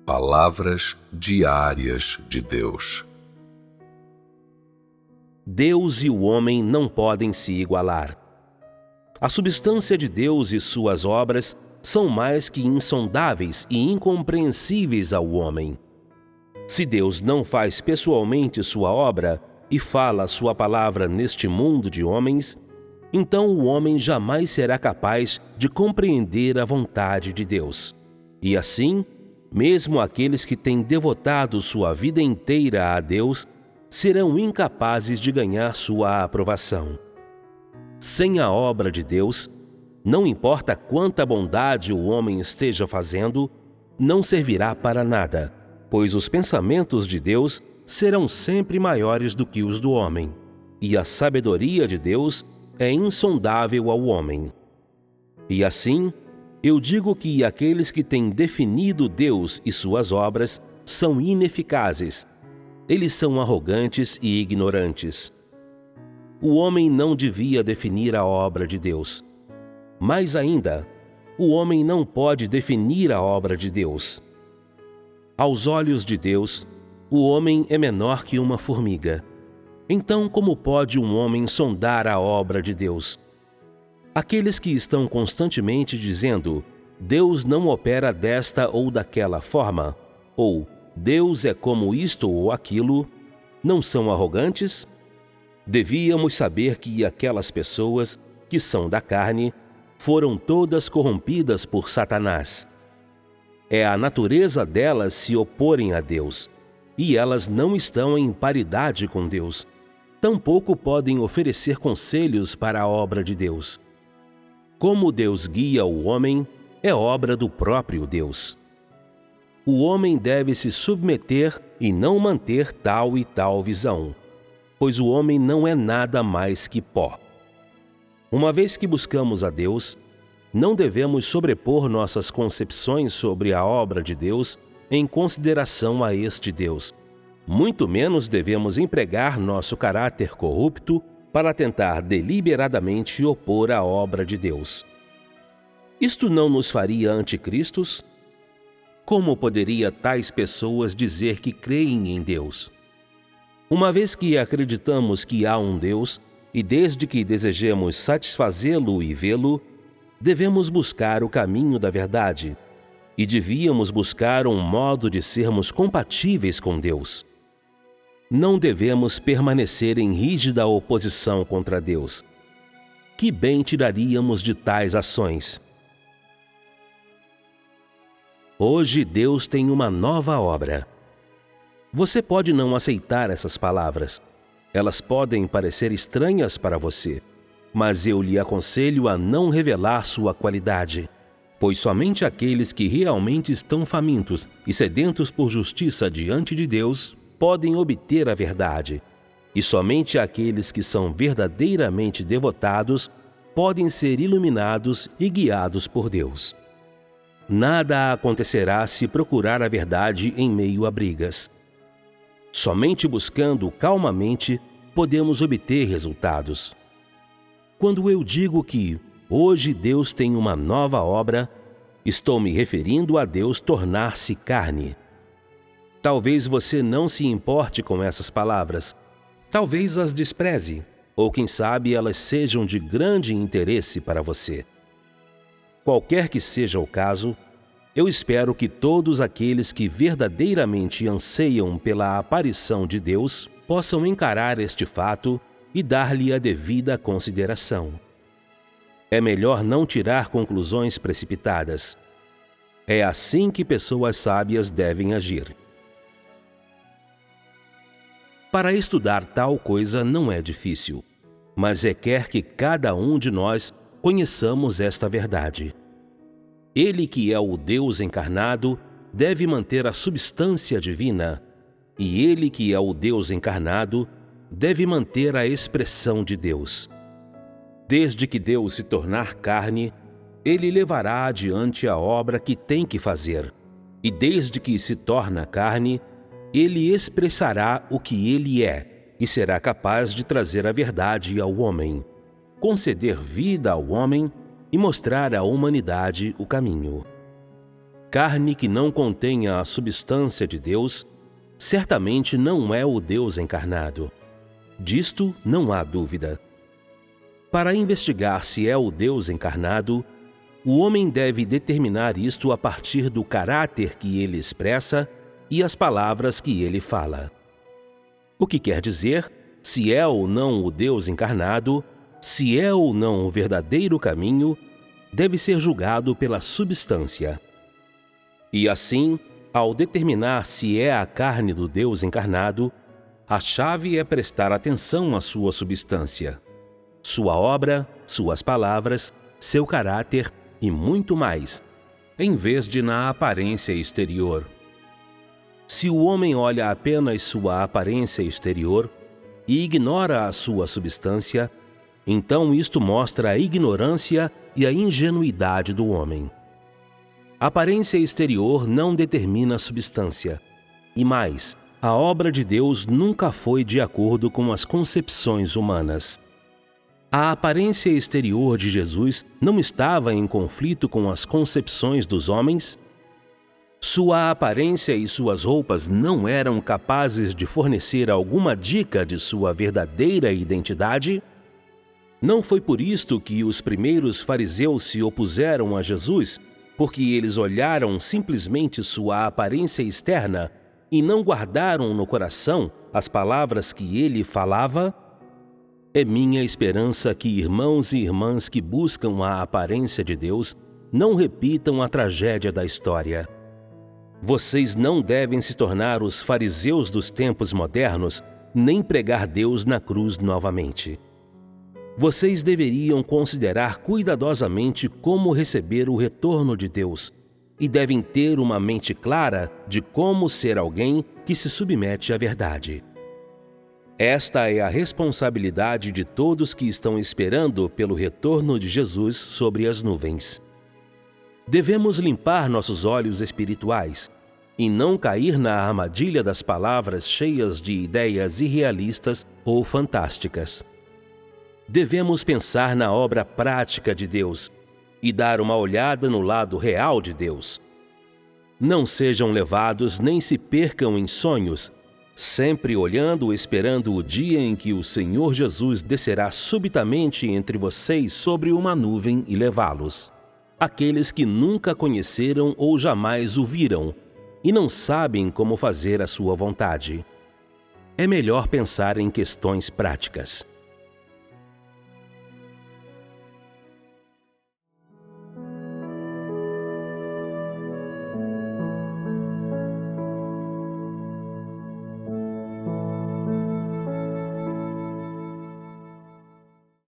Palavras diárias de Deus. Deus e o homem não podem se igualar. A substância de Deus e suas obras são mais que insondáveis e incompreensíveis ao homem. Se Deus não faz pessoalmente sua obra e fala sua palavra neste mundo de homens, então o homem jamais será capaz de compreender a vontade de Deus. E assim, mesmo aqueles que têm devotado sua vida inteira a Deus serão incapazes de ganhar sua aprovação. Sem a obra de Deus, não importa quanta bondade o homem esteja fazendo, não servirá para nada, pois os pensamentos de Deus serão sempre maiores do que os do homem, e a sabedoria de Deus é insondável ao homem. E assim, eu digo que aqueles que têm definido Deus e suas obras são ineficazes. Eles são arrogantes e ignorantes. O homem não devia definir a obra de Deus. Mais ainda, o homem não pode definir a obra de Deus. Aos olhos de Deus, o homem é menor que uma formiga. Então, como pode um homem sondar a obra de Deus? Aqueles que estão constantemente dizendo Deus não opera desta ou daquela forma, ou Deus é como isto ou aquilo, não são arrogantes? Devíamos saber que aquelas pessoas, que são da carne, foram todas corrompidas por Satanás. É a natureza delas se oporem a Deus, e elas não estão em paridade com Deus. Tampouco podem oferecer conselhos para a obra de Deus. Como Deus guia o homem, é obra do próprio Deus. O homem deve se submeter e não manter tal e tal visão, pois o homem não é nada mais que pó. Uma vez que buscamos a Deus, não devemos sobrepor nossas concepções sobre a obra de Deus em consideração a este Deus. Muito menos devemos empregar nosso caráter corrupto para tentar deliberadamente opor a obra de Deus. Isto não nos faria anticristos? Como poderia tais pessoas dizer que creem em Deus? Uma vez que acreditamos que há um Deus, e desde que desejemos satisfazê-lo e vê-lo, devemos buscar o caminho da verdade, e devíamos buscar um modo de sermos compatíveis com Deus. Não devemos permanecer em rígida oposição contra Deus. Que bem tiraríamos de tais ações? Hoje Deus tem uma nova obra. Você pode não aceitar essas palavras. Elas podem parecer estranhas para você, mas eu lhe aconselho a não revelar sua qualidade, pois somente aqueles que realmente estão famintos e sedentos por justiça diante de Deus podem obter a verdade, e somente aqueles que são verdadeiramente devotados podem ser iluminados e guiados por Deus. Nada acontecerá se procurar a verdade em meio a brigas. Somente buscando calmamente podemos obter resultados. Quando eu digo que hoje Deus tem uma nova obra, estou me referindo a Deus tornar-se carne. Talvez você não se importe com essas palavras. Talvez as despreze, ou quem sabe elas sejam de grande interesse para você. Qualquer que seja o caso, eu espero que todos aqueles que verdadeiramente anseiam pela aparição de Deus possam encarar este fato e dar-lhe a devida consideração. É melhor não tirar conclusões precipitadas. É assim que pessoas sábias devem agir. Para estudar tal coisa não é difícil, mas requer que cada um de nós conheçamos esta verdade. Ele que é o Deus encarnado deve manter a substância divina, e ele que é o Deus encarnado deve manter a expressão de Deus. Desde que Deus se tornar carne, ele levará adiante a obra que tem que fazer, e desde que se torna carne, ele expressará o que ele é e será capaz de trazer a verdade ao homem, conceder vida ao homem e mostrar à humanidade o caminho. Carne que não contenha a substância de Deus, certamente não é o Deus encarnado. Disto não há dúvida. Para investigar se é o Deus encarnado, o homem deve determinar isto a partir do caráter que ele expressa e as palavras que ele fala. O que quer dizer se é ou não o Deus encarnado, se é ou não o verdadeiro caminho, deve ser julgado pela substância. E assim, ao determinar se é a carne do Deus encarnado, a chave é prestar atenção à sua substância, sua obra, suas palavras, seu caráter e muito mais, em vez de na aparência exterior. Se o homem olha apenas sua aparência exterior e ignora a sua substância, então isto mostra a ignorância e a ingenuidade do homem. A aparência exterior não determina a substância. E mais, a obra de Deus nunca foi de acordo com as concepções humanas. A aparência exterior de Jesus não estava em conflito com as concepções dos homens? Sua aparência e suas roupas não eram capazes de fornecer alguma dica de sua verdadeira identidade? Não foi por isto que os primeiros fariseus se opuseram a Jesus, porque eles olharam simplesmente sua aparência externa e não guardaram no coração as palavras que ele falava? É minha esperança que irmãos e irmãs que buscam a aparência de Deus não repitam a tragédia da história. Vocês não devem se tornar os fariseus dos tempos modernos, nem pregar Deus na cruz novamente. Vocês deveriam considerar cuidadosamente como receber o retorno de Deus e devem ter uma mente clara de como ser alguém que se submete à verdade. Esta é a responsabilidade de todos que estão esperando pelo retorno de Jesus sobre as nuvens. Devemos limpar nossos olhos espirituais e não cair na armadilha das palavras cheias de ideias irrealistas ou fantásticas. Devemos pensar na obra prática de Deus e dar uma olhada no lado real de Deus. Não sejam levados nem se percam em sonhos, sempre olhando e esperando o dia em que o Senhor Jesus descerá subitamente entre vocês sobre uma nuvem e levá-los. Aqueles que nunca conheceram ou jamais o viram e não sabem como fazer a sua vontade. É melhor pensar em questões práticas.